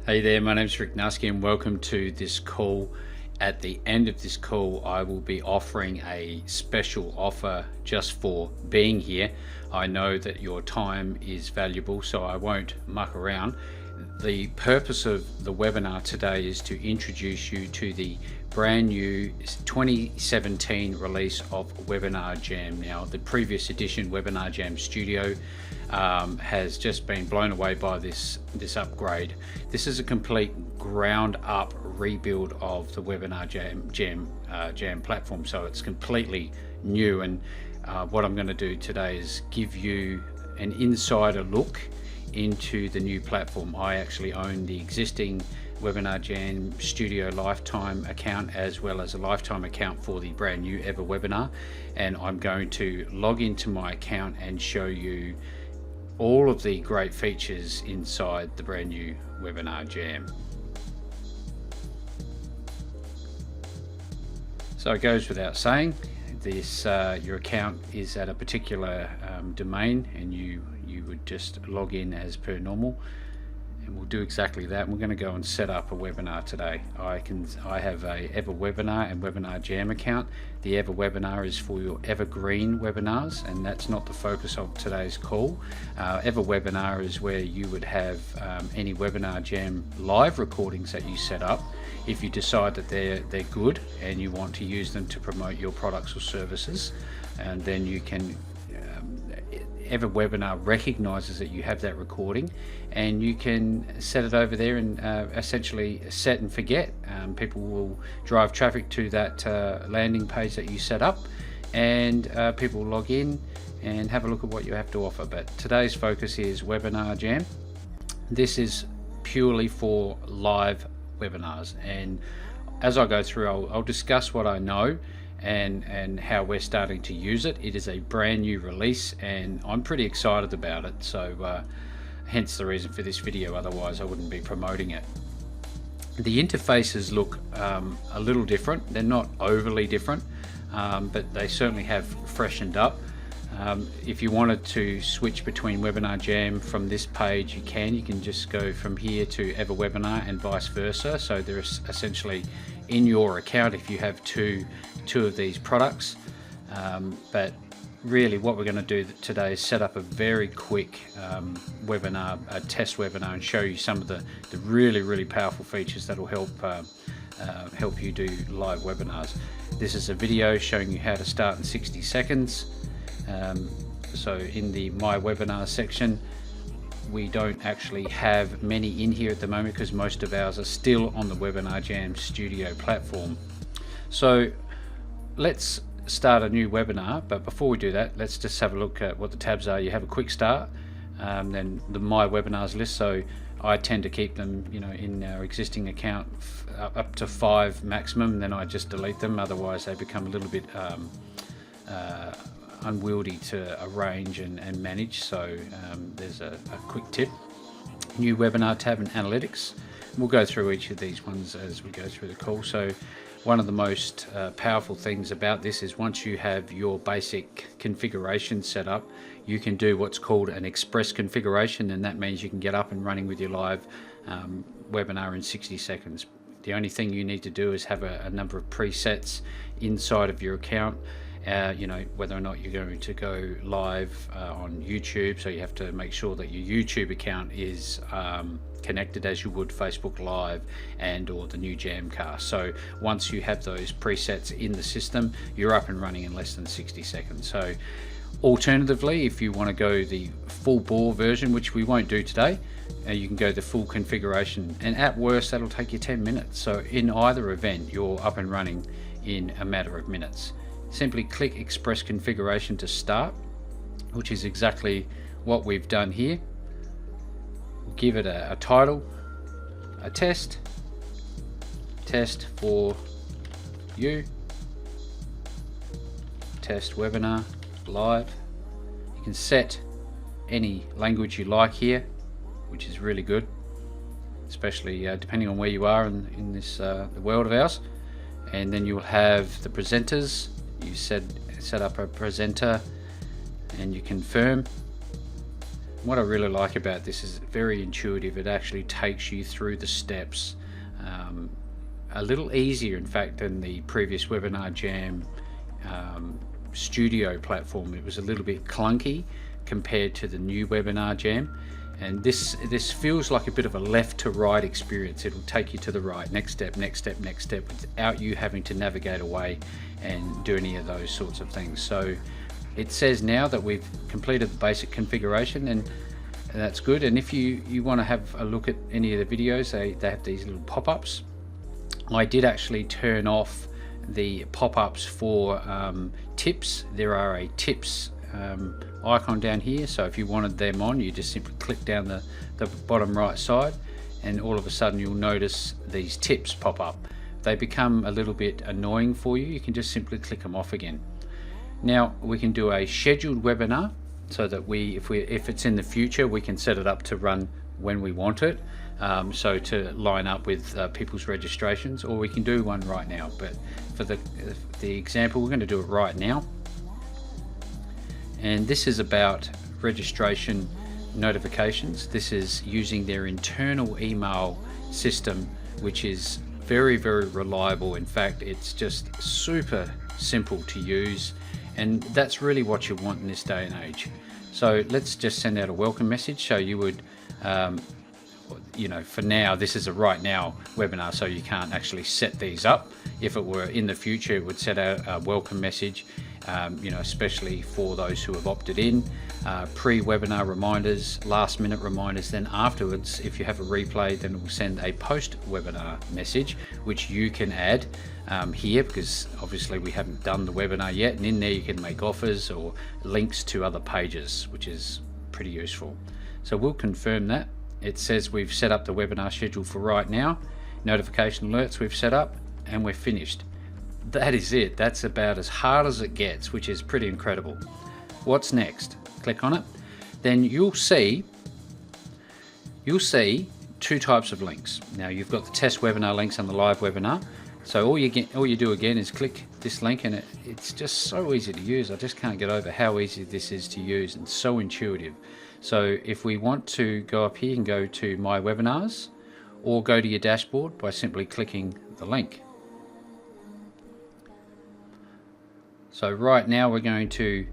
Hey there, my name's Rick Nusky and welcome to this call. At the end of this call, I will be offering a special offer just for being here. I know that your time is valuable, so I won't muck around. The purpose of the webinar today is to introduce you to the brand new 2017 release of Webinar Jam. Now, the previous edition, Webinar Jam Studio, has just been blown away by this upgrade. This is a complete ground up rebuild of the Webinar Jam platform, so it's completely new. And what I'm going to do today is give you an insider look into the new platform. I actually own the existing Webinar Jam Studio lifetime account as well as a lifetime account for the brand new Ever Webinar, and I'm going to log into my account and show you all of the great features inside the brand new Webinar Jam. So it goes without saying, this your account is at a particular domain, and you would just log in as per normal, and we'll do exactly that. We're going to go and set up a webinar today. I have a Ever Webinar and Webinar Jam account. The Ever Webinar is for your evergreen webinars, and that's not the focus of today's call. Ever Webinar is where you would have any Webinar Jam live recordings that you set up. If you decide that they're good and you want to use them to promote your products or services, and then you can Ever Webinar recognizes that you have that recording, and you can set it over there and essentially set and forget. People will drive traffic to that landing page that you set up, and people will log in and have a look at what you have to offer. But today's focus is Webinar Jam. This is purely for live webinars, and as I go through, I'll discuss what I know and how we're starting to use it. It is a brand new release and I'm pretty excited about it, so hence the reason for this video. Otherwise I wouldn't be promoting it. The interfaces look a little different. They're not overly different, but they certainly have freshened up. If you wanted to switch between Webinar Jam from this page, you can just go from here to Ever Webinar and vice versa. So there's essentially in your account if you have two of these products, but really what we're going to do today is set up a very quick webinar, a test webinar, and show you some of the really powerful features that will help you do live webinars. This is a video showing you how to start in 60 seconds. So in the My Webinar section, we don't actually have many in here at the moment because most of ours are still on the Webinar Jam Studio platform. So let's start a new webinar, but before we do that, let's just have a look at what the tabs are. You have a quick start, then the My Webinars list. So I tend to keep them, in our existing account up to 5 maximum, and then I just delete them. Otherwise they become a little bit unwieldy to arrange and manage. So there's a quick tip. New webinar tab and analytics. We'll go through each of these ones as we go through the call. So one of the most powerful things about this is once you have your basic configuration set up, you can do what's called an express configuration, and that means you can get up and running with your live webinar in 60 seconds. The only thing you need to do is have a number of presets inside of your account. Whether or not you're going to go live on YouTube, so you have to make sure that your YouTube account is connected as you would Facebook Live and or the new Jamcast. So once you have those presets in the system, you're up and running in less than 60 seconds. So alternatively, if you want to go the full bore version, which we won't do today, you can go the full configuration, and at worst that'll take you 10 minutes. So in either event, you're up and running in a matter of minutes. Simply click Express Configuration to start, which is exactly what we've done here. We'll give it a title, a test for you, test webinar live. You can set any language you like here, which is really good, especially depending on where you are in this the world of ours. And then you'll have the presenters. You set up a presenter and you confirm. what I really like about this is very intuitive. It actually takes you through the steps a little easier, in fact, than the previous Webinar Jam Studio platform. It was a little bit clunky compared to the new Webinar Jam, and this feels like a bit of a left to right experience. It'll take you to the right, next step, next step, next step, without you having to navigate away and do any of those sorts of things. So it says now that we've completed the basic configuration, and that's good. And if you want to have a look at any of the videos, they have these little pop-ups. I did actually turn off the pop-ups for tips. There are a tips icon down here, so if you wanted them on, you just simply click down the bottom right side, and all of a sudden you'll notice these tips pop up. They become a little bit annoying for you. You can just simply click them off again. Now we can do a scheduled webinar, so that if it's in the future, we can set it up to run when we want it, so to line up with people's registrations, or we can do one right now. But for the example, we're going to do it right now. And this is about registration notifications. This is using their internal email system, which is very, very reliable. In fact, it's just super simple to use, and that's really what you want in this day and age. So let's just send out a welcome message. So you would for now, this is a right now webinar, so you can't actually set these up. If it were in the future, it would set out a welcome message, especially for those who have opted in, pre-webinar reminders, last minute reminders. Then afterwards, if you have a replay, then it will send a post-webinar message, which you can add here, because obviously we haven't done the webinar yet, and in there you can make offers or links to other pages, which is pretty useful. So we'll confirm that. It says we've set up the webinar schedule for right now, notification alerts we've set up, and we're finished. That is it. That's about as hard as it gets, which is pretty incredible. What's next? Click on it. Then you'll see two types of links. Now you've got the test webinar links and the live webinar. So all you do again is click this link, and it's just so easy to use. I just can't get over how easy this is to use and so intuitive. So if we want to go up here and go to My Webinars, or go to your dashboard by simply clicking the link. So right now we're going to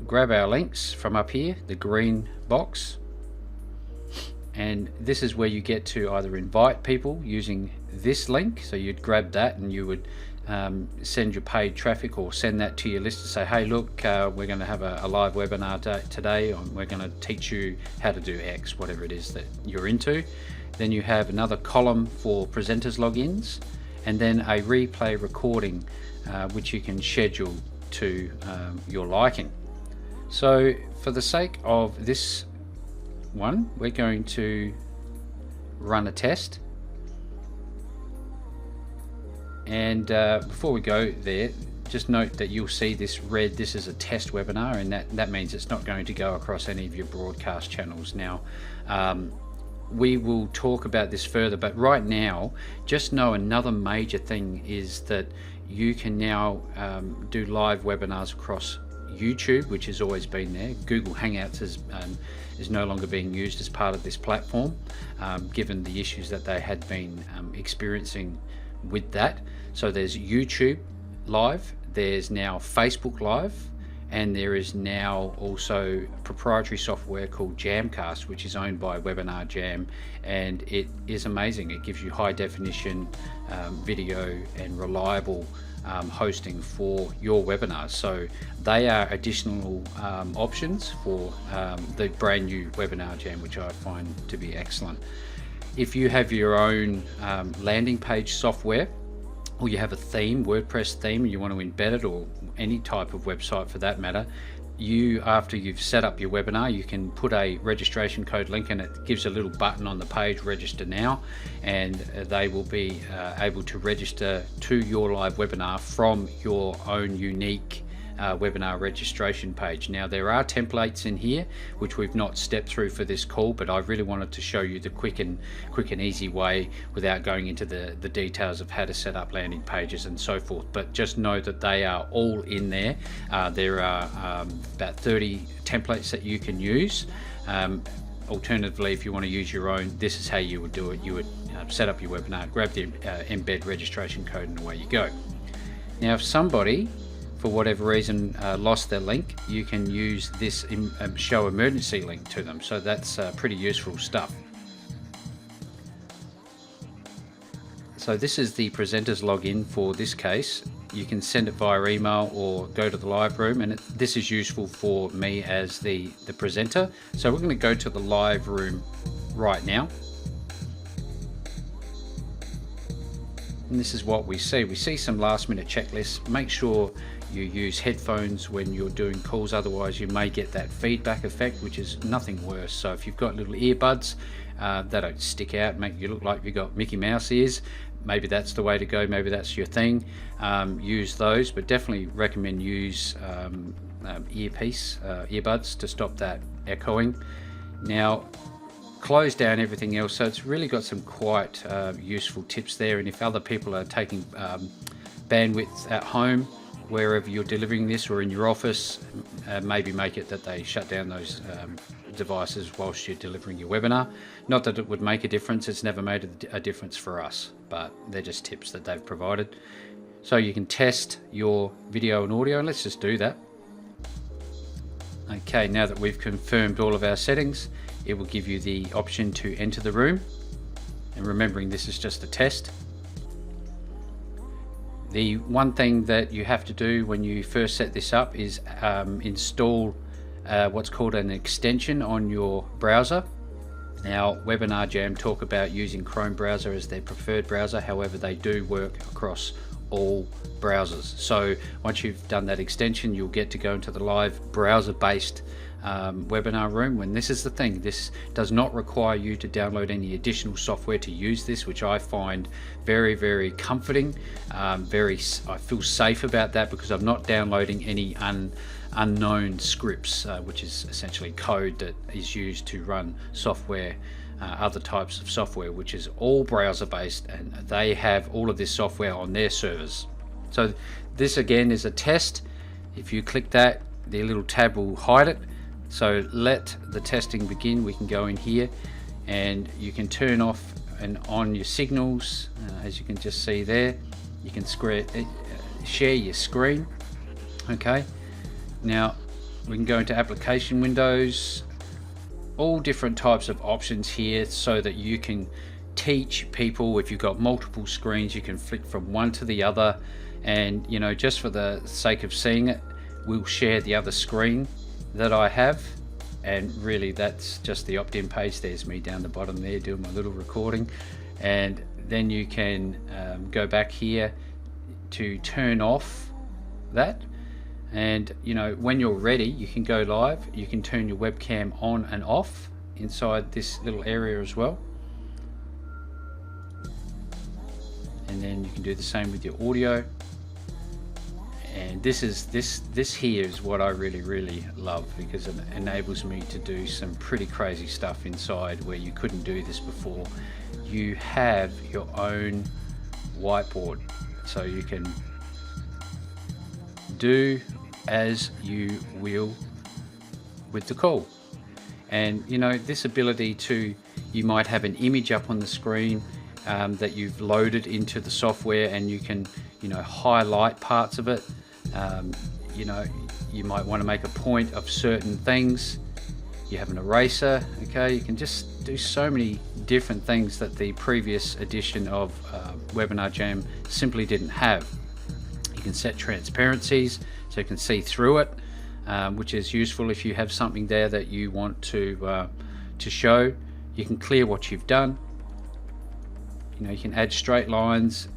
grab our links from up here, the green box, and this is where you get to either invite people using this link. So you'd grab that and you would send your paid traffic, or send that to your list to say, hey look, we're going to have a live webinar today, and we're going to teach you how to do X, whatever it is that you're into. Then you have another column for presenters logins, and then a replay recording which you can schedule to your liking. So for the sake of this one, we're going to run a test. And before we go there, just note that you'll see this red, this is a test webinar, and that means it's not going to go across any of your broadcast channels. Now, we will talk about this further, but right now, just know another major thing is that you can now do live webinars across YouTube, which has always been there. Google Hangouts is no longer being used as part of this platform, given the issues that they had been experiencing with that. So there's YouTube Live, there's now Facebook Live, and there is now also proprietary software called Jamcast, which is owned by Webinar Jam, and it is amazing. It gives you high definition video and reliable hosting for your webinars. So they are additional options for the brand new Webinar Jam, which I find to be excellent. If you have your own landing page software, or you have a theme, WordPress theme, and you want to embed it, or any type of website for that matter, after you've set up your webinar, you can put a registration code link, and it gives a little button on the page, register now, and they will be able to register to your live webinar from your own unique webinar registration page. Now there are templates in here which we've not stepped through for this call, but I really wanted to show you the quick and easy way without going into the details of how to set up landing pages and so forth. But just know that they are all in there. There are about 30 templates that you can use. Alternatively, if you want to use your own, this is how you would do it. You would set up your webinar, grab the embed registration code, and away you go. Now if somebody for whatever reason lost their link, you can use this show emergency link to them. So that's pretty useful stuff. So this is the presenter's login for this case. You can send it via email or go to the live room, and this is useful for me as the presenter. So we're going to go to the live room right now. And this is what we see. We see some last minute checklists. Make sure you use headphones when you're doing calls, otherwise you may get that feedback effect, which is nothing worse. So if you've got little earbuds that don't stick out, make you look like you've got Mickey Mouse ears, maybe that's the way to go, maybe that's your thing. Use those, but definitely recommend use earbuds to stop that echoing. Now close down everything else. So it's really got some quite useful tips there, and if other people are taking bandwidth at home, wherever you're delivering this, or in your office, maybe make it that they shut down those devices whilst you're delivering your webinar. Not that it would make a difference, it's never made a difference for us, but they're just tips that they've provided. So you can test your video and audio, and let's just do that. Okay, now that we've confirmed all of our settings, it will give you the option to enter the room, and remembering this is just a test. The one thing that you have to do when you first set this up is install what's called an extension on your browser. Now Webinar Jam talk about using Chrome browser as their preferred browser, however they do work across all browsers. So once you've done that extension, you'll get to go into the live browser based webinar room. When this is the thing, this does not require you to download any additional software to use this, which I find very, very comforting. I feel safe about that because I'm not downloading any unknown scripts, which is essentially code that is used to run software, other types of software, which is all browser based, and they have all of this software on their servers. So this again is a test. If you click that, the little tab will hide it. So let the testing begin. We can go in here and you can turn off and on your signals. As you can just see there, you can share your screen. Okay, now we can go into application windows, all different types of options here so that you can teach people. If you've got multiple screens, you can flick from one to the other, and you know, just for the sake of seeing it, we'll share the other screen that I have, and really that's just the opt-in page. There's me down the bottom there doing my little recording, and then you can go back here to turn off that, and you know, when you're ready you can go live. You can turn your webcam on and off inside this little area as well, and then you can do the same with your audio. And this here is what I really love, because it enables me to do some pretty crazy stuff inside where you couldn't do this before. You have your own whiteboard, so you can do as you will with the call. And you know, this ability to, you might have an image up on the screen that you've loaded into the software, and you can, you know, highlight parts of it. You know, you might want to make a point of certain things. You have an eraser. Okay, you can just do so many different things that the previous edition of Webinar Jam simply didn't have. You can set transparencies so you can see through it, which is useful if you have something there that you want to show. You can clear what you've done. You know, you can add straight lines.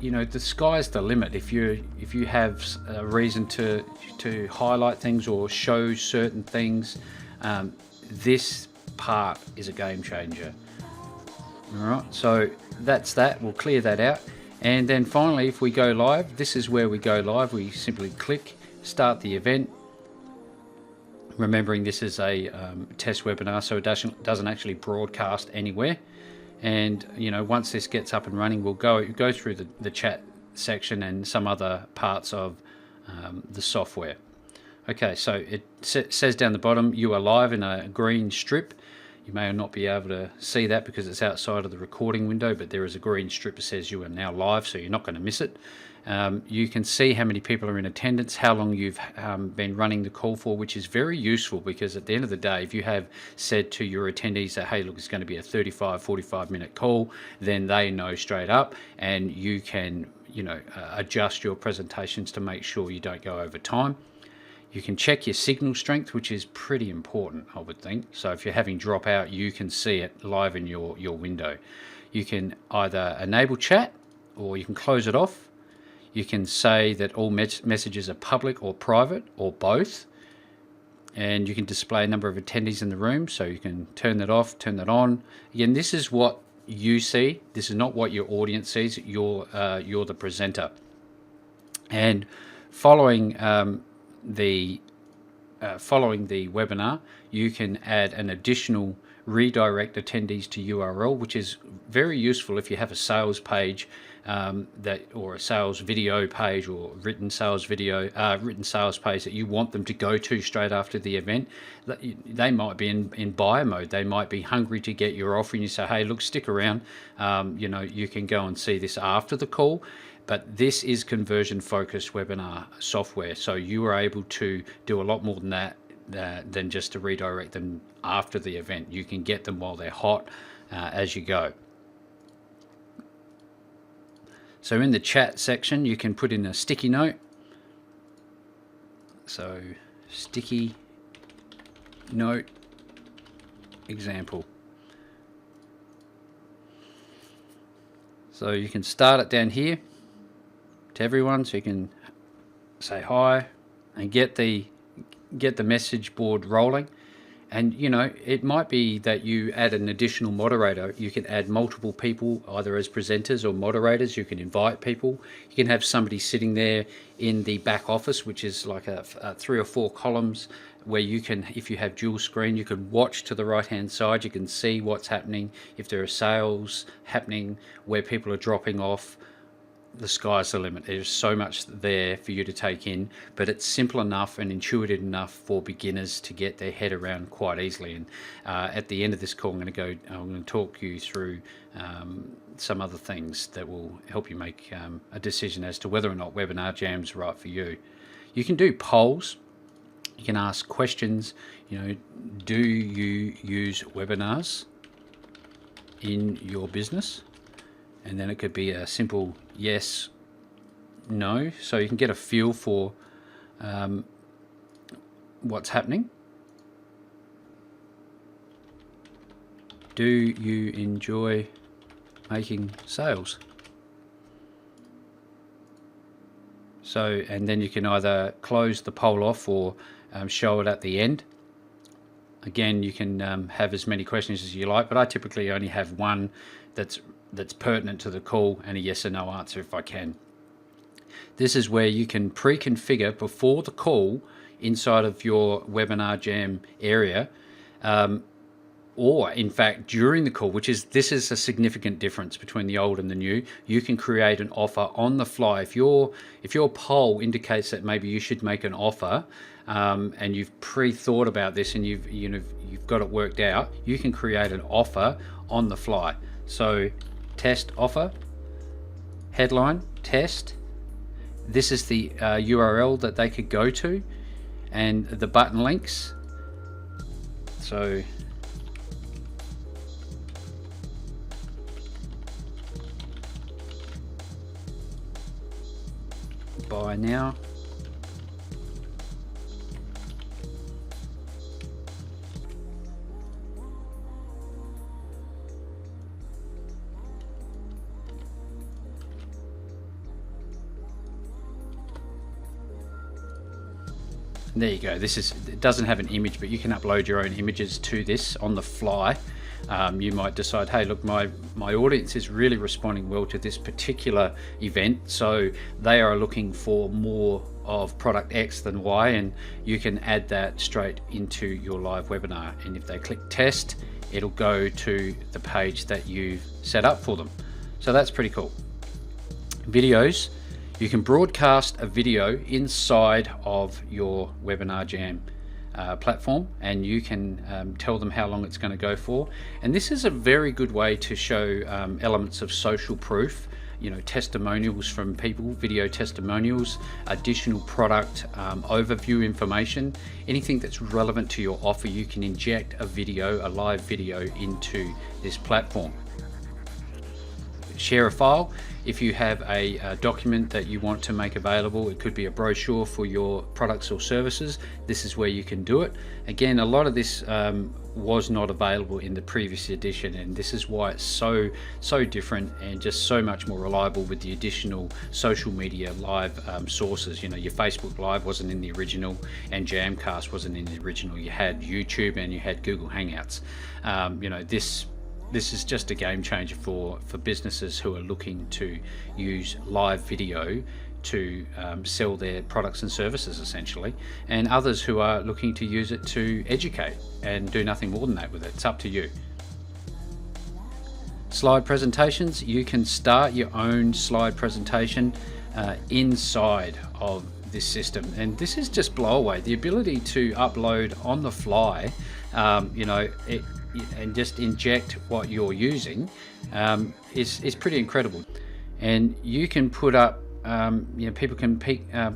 You know, the sky's the limit. If you have a reason to highlight things or show certain things, this part is a game changer. All right, so that's that. We'll clear that out, and then finally, if we go live, this is where we go live. We simply click start the event. Remembering this is a test webinar, so it doesn't actually broadcast anywhere. And once this gets up and running, we'll go through the chat section and some other parts of the software. Okay, so it says down the bottom, you are live in a green strip. You may not be able to see that because it's outside of the recording window, but there is a green strip that says you are now live, so you're not going to miss it. You can see how many people are in attendance, how long you've been running the call for, which is very useful, because at the end of the day, if you have said to your attendees that, hey, look, it's going to be a 45 minute call, then they know straight up, and you can adjust your presentations to make sure you don't go over time. You can check your signal strength, which is pretty important, I would think. So if you're having drop out, you can see it live in your window. You can either enable chat, or you can close it off. You can say that all messages are public or private, or both. And you can display a number of attendees in the room, so you can turn that off, turn that on. Again, this is what you see. This is not what your audience sees. You're the presenter. And following the webinar, you can add an additional redirect attendees to URL, which is very useful if you have a sales page or a sales video page, or written sales page that you want them to go to straight after the event. They might be in buyer mode. They might be hungry to get your offer, and you say, hey, look, stick around. You can go and see this after the call. But this is conversion focused webinar software, so you are able to do a lot more than that, than just to redirect them after the event. You can get them while they're hot as you go. So in the chat section, you can put in a sticky note. So sticky note example. So you can start it down here to everyone, so you can say hi and get the message board rolling. And it might be that you add an additional moderator. You can add multiple people, either as presenters or moderators. You can invite people. You can have somebody sitting there in the back office, which is like a 3 or 4 columns, where you can, if you have dual screen, you can watch to the right hand side. You can see what's happening. If there are sales happening, where people are dropping off, the sky's the limit. There's so much there for you to take in, but it's simple enough and intuitive enough for beginners to get their head around quite easily. And at the end of this call, I'm going to talk you through some other things that will help you make a decision as to whether or not Webinar Jam's right for you. You can do polls. You can ask questions. Do you use webinars in your business? And then it could be a simple yes, no. So you can get a feel for what's happening. Do you enjoy making sales? So, and then you can either close the poll off or show it at the end. Again, you can have as many questions as you like, but I typically only have one that's pertinent to the call, and a yes or no answer if I can. This is where you can pre-configure before the call inside of your Webinar Jam area, or in fact during the call, this is a significant difference between the old and the new. You can create an offer on the fly. If your poll indicates that maybe you should make an offer, and you've pre-thought about this and you've got it worked out, you can create an offer on the fly. So test offer, headline, test. This is the URL that they could go to, and the button links. So buy now. There you go. It doesn't have an image, but you can upload your own images to this on the fly. You might decide, hey, look, my audience is really responding well to this particular event, so they are looking for more of product X than Y, and you can add that straight into your live webinar. And if they click test, it'll go to the page that you've set up for them. So that's pretty cool. Videos, you can broadcast a video inside of your Webinar Jam platform, and you can tell them how long it's going to go for. And this is a very good way to show elements of social proof, you know, testimonials from people, video testimonials, additional product overview information, anything that's relevant to your offer. You can inject a video, a live video, into this platform. Share a file. If you have a document that you want to make available, it could be a brochure for your products or services, this is where you can do it. Again, a lot of this was not available in the previous edition, and this is why it's so different and just so much more reliable with the additional social media live sources. You know, your Facebook Live wasn't in the original, and Jamcast wasn't in the original. You had YouTube and you had Google Hangouts. You know, this is just a game changer for businesses who are looking to use live video to sell their products and services, essentially, and others who are looking to use it to educate and do nothing more than that with it. It's up to you. Slide presentations, you can start your own slide presentation inside of this system, and this is just blow away. The ability to upload on the fly, you know, and just inject what you're using is pretty incredible. And you can put up, you know, people can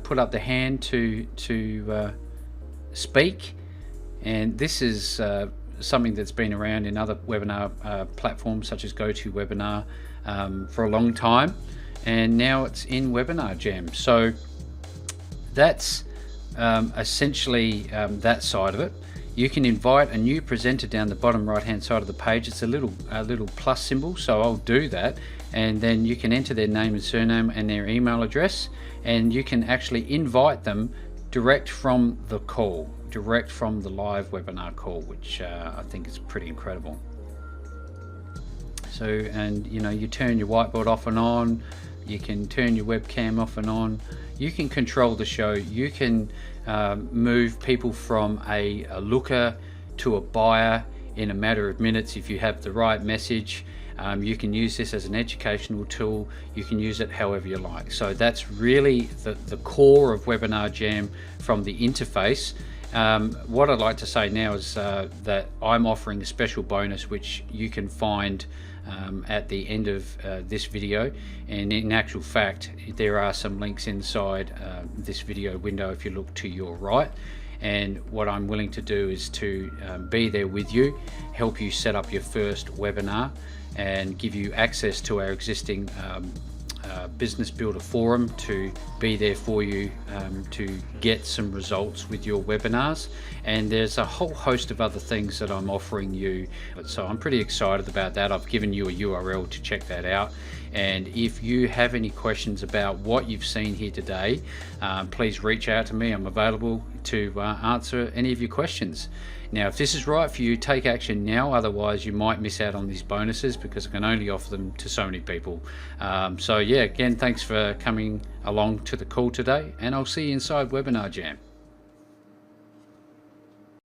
put up the hand to speak, and this is something that's been around in other webinar platforms such as GoToWebinar for a long time, and now it's in Webinar Jam. So that's essentially that side of it. You can invite a new presenter down the bottom right hand side of the page. It's a little plus symbol, so I'll do that, and then you can enter their name and surname and their email address, and you can actually invite them direct from the call, direct from the live webinar call, which I think is pretty incredible. So, and you know, you turn your whiteboard off and on, you can turn your webcam off and on, you can control the show, you can move people from a looker to a buyer in a matter of minutes if you have the right message. You can use this as an educational tool, you can use it however you like. So that's really the core of Webinar Jam from the interface. What I'd like to say now is that I'm offering a special bonus which you can find at the end of this video, and in actual fact there are some links inside this video window if you look to your right. And what I'm willing to do is to be there with you, help you set up your first webinar, and give you access to our existing Business Builder forum to be there for you to get some results with your webinars. And there's a whole host of other things that I'm offering you, so I'm pretty excited about that. I've given you a URL to check that out, and if you have any questions about what you've seen here today, please reach out to me. I'm available to answer any of your questions. Now, if this is right for you, take action now, otherwise you might miss out on these bonuses because I can only offer them to so many people. So yeah, again, thanks for coming along to the call today, and I'll see you inside Webinar Jam.